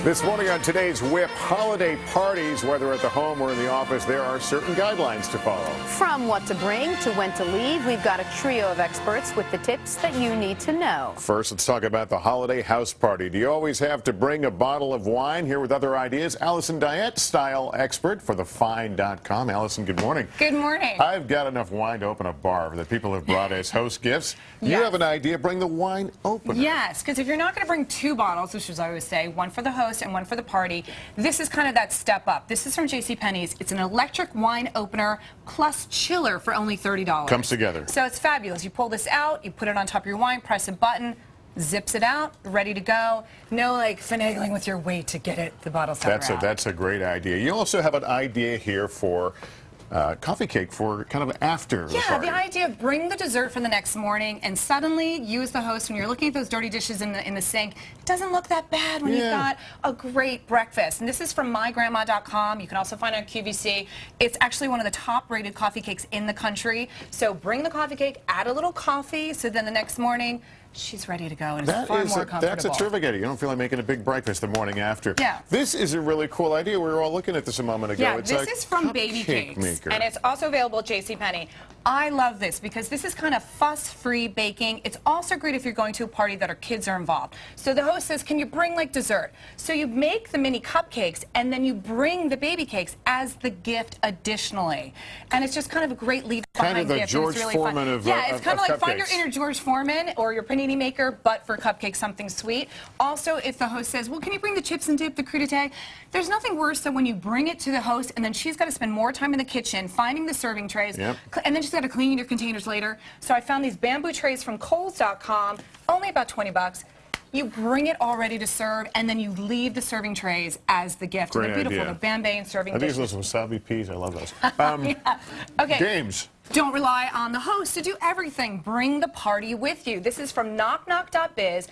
This morning on today's Whip, holiday parties, whether at the home or in the office, there are certain guidelines to follow. From what to bring to when to leave, we've got a trio of experts with the tips that you need to know. First, let's talk about the holiday house party. Do you always have to bring a bottle of wine? Here with other ideas, Alison Deyette, style expert for thefine.com. Alison, good morning. Good morning. I've got enough wine to open a bar that people have brought as host gifts. You Yes. have an idea, bring the wine opener. Yes, because if you're not going to bring two bottles, which is I always say, one for the host and one for the party, this is kind of that step up. This is from JCPenney's. It's an electric wine opener plus chiller for only $30. Comes together. So it's fabulous. You pull this out, you put it on top of your wine, press a button, zips it out, ready to go. No like finagling with your weight to get it, the bottle's out. That's a great idea. You also have an idea here for coffee cake for kind of after the party. The idea of bring the dessert for the next morning and suddenly you as the host, when you're looking at those dirty dishes in the sink, it doesn't look that bad when you've got a great breakfast. And this is from mygrandma.com. You can also find it on QVC. It's actually one of the top rated coffee cakes in the country. So bring the coffee cake, add a little coffee, so then the next morning she's ready to go, and it's far more comfortable. That's a terrific idea. You don't feel like making a big breakfast the morning after. Yeah. This is a really cool idea. We were all looking at this a moment ago. Yeah, it's this is from Baby Cakes, maker. and it's also available at JCPenney. I love this because this is kind of fuss-free baking. It's also great if you're going to a party that our kids are involved. So the host says, can you bring like dessert? So you make the mini cupcakes, and then you bring the baby cakes as the gift additionally. And it's just kind of a great leave-behind gift. Kind of the George Foreman of Yeah, it's kind of like cupcakes. Find your inner George Foreman or your panini maker, but for cupcakes, something sweet. Also, if the host says, well, can you bring the chips and dip, the crudité? There's nothing worse than when you bring it to the host, and then she's got to spend more time in the kitchen finding the serving trays, and then she's got to clean your containers later. So I found these bamboo trays from Kohl's.com, only about 20 bucks. You bring it all ready to serve, and then you leave the serving trays as the gift. Great and they're beautiful. idea. The bambay and serving I think dishes. those wasabi peas. I love those. Okay. Games. Don't rely on the host to do everything. Bring the party with you. This is from knockknock.biz.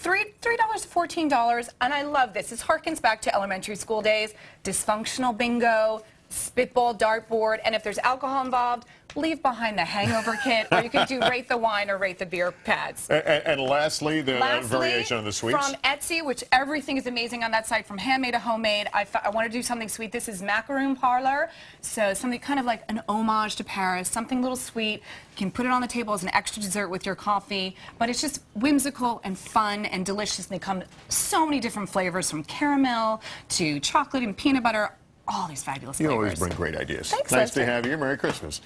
$3 to $14, and I love this. This harkens back to elementary school days, dysfunctional bingo, spitball dartboard, and if there's alcohol involved, leave behind the hangover kit, or you can do rate the wine or rate the beer pads. And lastly, the variation of the sweets. From Etsy, which everything is amazing on that site, from handmade to homemade. I want to do something sweet. This is macaroon parlor, so something kind of like an homage to Paris, something a little sweet. You can put it on the table as an extra dessert with your coffee, but it's just whimsical and fun and delicious, and they come so many different flavors, from caramel to chocolate and peanut butter. All these fabulous flavors. You always bring great ideas. Thanks, Nice to Lester. have you. Merry Christmas.